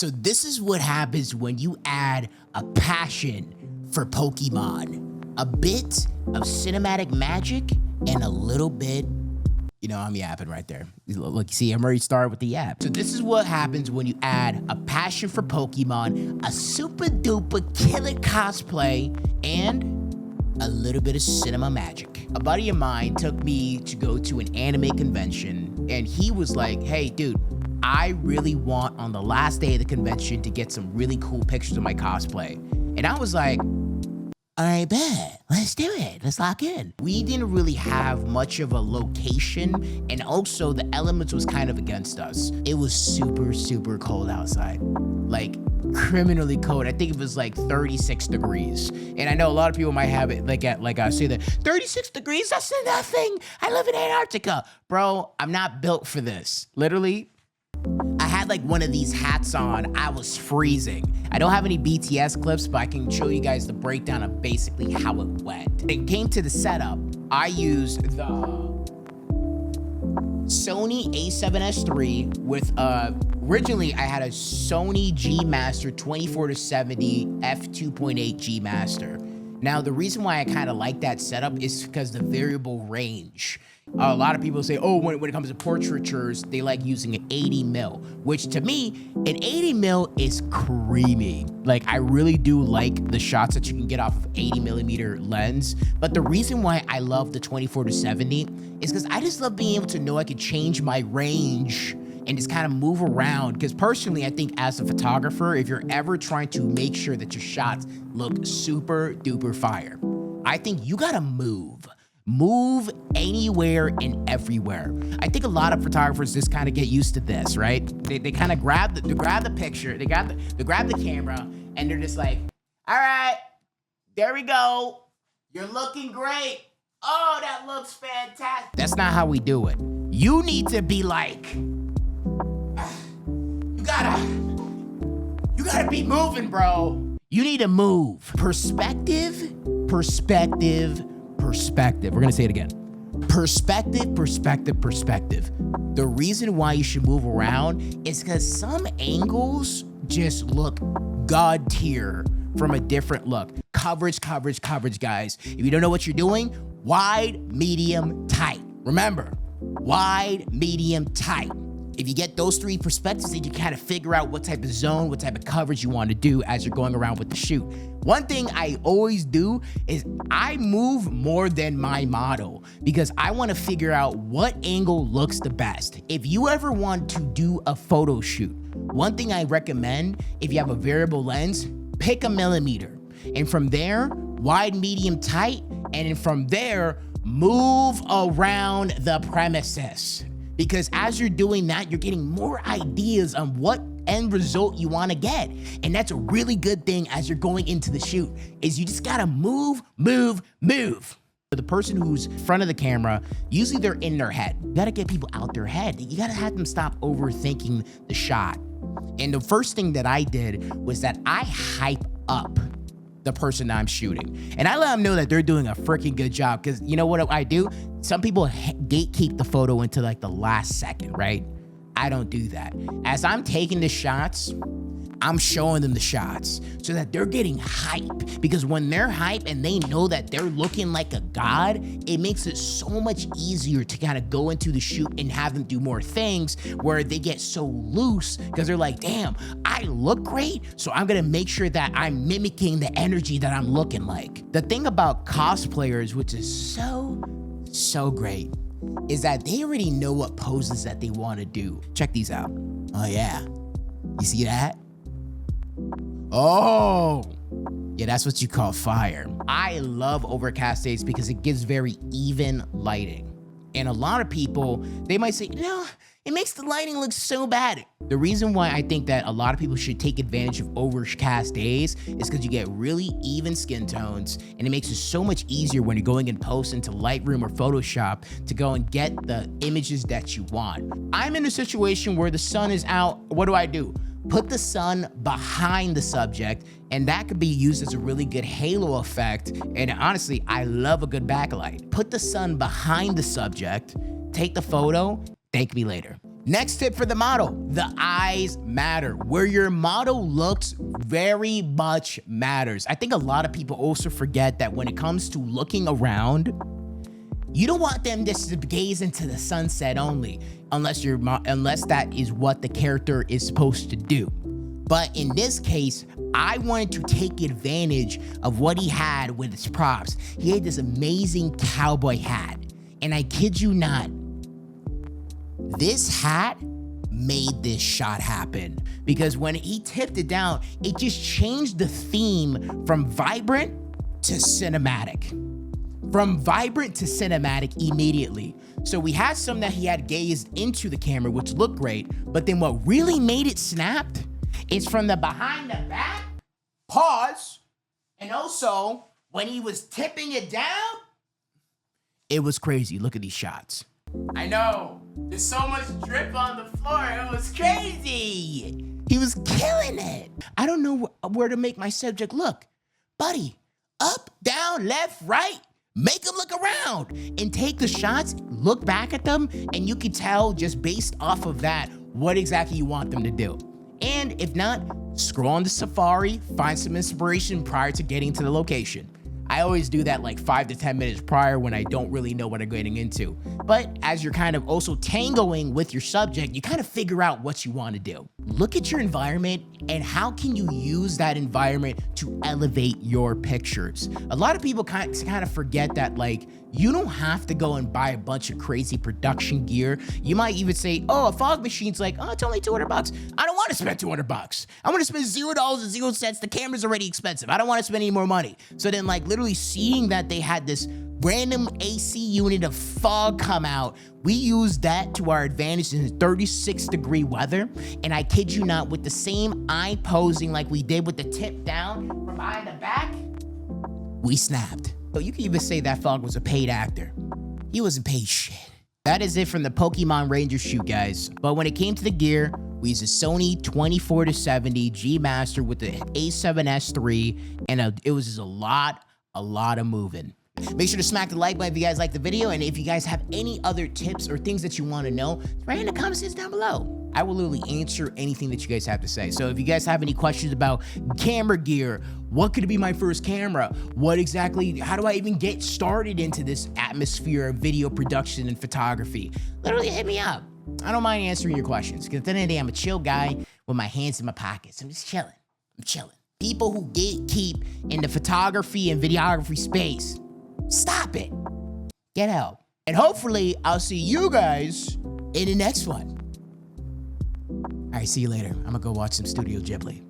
So this is what happens when you add a passion for Pokemon, a bit of cinematic magic, and a little bit, you know, I'm yapping right there. Look, you see, I'm already started with the yap. So this is what happens when you add a passion for Pokemon, a super duper killer cosplay, and a little bit of cinema magic. A buddy of mine took me to go to an anime convention, and he was like, hey, dude, I really want on the last day of the convention to get some really cool pictures of my cosplay. And I was like, all right, bet. Let's do it. Let's lock in. We didn't really have much of a location, and also the elements was kind of against us. It was super, super cold outside. Like, criminally cold. I think it was like 36 degrees. And I know a lot of people might have it like I say that 36 degrees, that's nothing. I live in Antarctica. Bro, I'm not built for this. Literally, I had like one of these hats on. I was freezing. I don't have any BTS clips, but I can show you guys the breakdown of basically how it went. When it came to the setup, I used the Sony a7S III with originally I had a Sony G Master 24-70 f2.8 G Master. Now the reason why I kind of like that setup is because the variable range. A lot of people say, oh, when it comes to portraitures, they like using an 80 mil, which to me, an 80 mil is creamy. Like, I really do like the shots that you can get off of 80 millimeter lens. But the reason why I love the 24-70 is because I just love being able to know I could change my range and just kind of move around. Because personally, I think as a photographer, if you're ever trying to make sure that your shots look super duper fire, I think you gotta move anywhere and everywhere. I think a lot of photographers just kind of get used to this, right? They kind of grab the picture, they grab the camera, and they're just like, all right, there we go. You're looking great. Oh, that looks fantastic. That's not how we do it. You need to be like, you gotta be moving, bro. You need to move. Perspective. We're gonna say it again. Perspective. The reason why you should move around is because some angles just look god tier from a different look. Coverage, guys. If you don't know what you're doing, wide, medium, tight. Remember, wide, medium, tight. If you get those three perspectives, then you kind of figure out what type of zone, what type of coverage you want to do as you're going around with the shoot. One thing I always do is I move more than my model because I want to figure out what angle looks the best. If you ever want to do a photo shoot, one thing I recommend, if you have a variable lens, pick a millimeter. And from there, wide, medium, tight. And then from there, move around the premises. Because as you're doing that, you're getting more ideas on what end result you want to get. And that's a really good thing as you're going into the shoot, is you just gotta move. The person who's in front of the camera, usually they're in their head. You gotta get people out their head. You gotta have them stop overthinking the shot. And the first thing that I did was that I hype up the person that I'm shooting. And I let them know that they're doing a freaking good job, because you know what I do? Some people gatekeep the photo into like the last second, right? I don't do that. As I'm taking the shots, I'm showing them the shots so that they're getting hype, because when they're hype and they know that they're looking like a god, it makes it so much easier to kind of go into the shoot and have them do more things where they get so loose because they're like, damn, I look great, so I'm gonna make sure that I'm mimicking the energy that I'm looking like. The thing about cosplayers, which is so great, is that they already know what poses that they want to do. Check these out. Oh yeah, you see that? Oh, yeah, that's what you call fire. I love overcast days because it gives very even lighting. And a lot of people, they might say, no, it makes the lighting look so bad. The reason why I think that a lot of people should take advantage of overcast days is because you get really even skin tones, and it makes it so much easier when you're going in post into Lightroom or Photoshop to go and get the images that you want. I'm in a situation where the sun is out. What do? Put the sun behind the subject, and that could be used as a really good halo effect. And honestly, I love a good backlight. Put the sun behind the subject, take the photo, thank me later. Next tip for the model, the eyes matter. Where your model looks very much matters. I think a lot of people also forget that when it comes to looking around, you don't want them just to gaze into the sunset only, unless that is what the character is supposed to do. But in this case, I wanted to take advantage of what he had with his props. He had this amazing cowboy hat, and I kid you not, this hat made this shot happen, because when he tipped it down, it just changed the theme from vibrant to cinematic. From vibrant to cinematic immediately. So we had some that he had gazed into the camera, which looked great, but then what really made it snapped is from the behind the back, pause, and also when he was tipping it down, it was crazy. Look at these shots. I know, there's so much drip on the floor, it was crazy. He was killing it. I don't know where to make my subject look. Buddy, up, down, left, right, make them look around and take the shots, look back at them, and you can tell just based off of that what exactly you want them to do. And if not, scroll on the Safari, find some inspiration prior to getting to the location. I always do that like 5 to 10 minutes prior when I don't really know what I'm getting into. But as you're kind of also tangling with your subject, you kind of figure out what you want to do. Look at your environment and how can you use that environment to elevate your pictures. A lot of people kind of forget that, like, you don't have to go and buy a bunch of crazy production gear. You might even say, oh, a fog machine's like, oh, it's only $200. I don't want to spend $200. I want to spend $0.00. The camera's already expensive. I don't want to spend any more money. So then, like, literally seeing that they had this random AC unit of fog come out, we used that to our advantage in 36-degree weather. And I kid you not, with the same eye posing like we did with the tip down from behind the back, we snapped. So you can even say that fog was a paid actor. He wasn't paid shit. That is it from the Pokemon Ranger shoot, guys. But when it came to the gear, we used a Sony 24-70 G Master with the A7S III, and it was just a lot of moving. Make sure to smack the like button if you guys like the video, and if you guys have any other tips or things that you want to know, write in the comments down below. I will literally answer anything that you guys have to say. So if you guys have any questions about camera gear, what could be my first camera? How do I even get started into this atmosphere of video production and photography? Literally hit me up. I don't mind answering your questions, because at the end of the day, I'm a chill guy with my hands in my pockets. I'm just chilling. I'm chilling. People who gatekeep in the photography and videography space, stop it. Get help. And hopefully, I'll see you guys in the next one. All right, see you later. I'm gonna go watch some Studio Ghibli.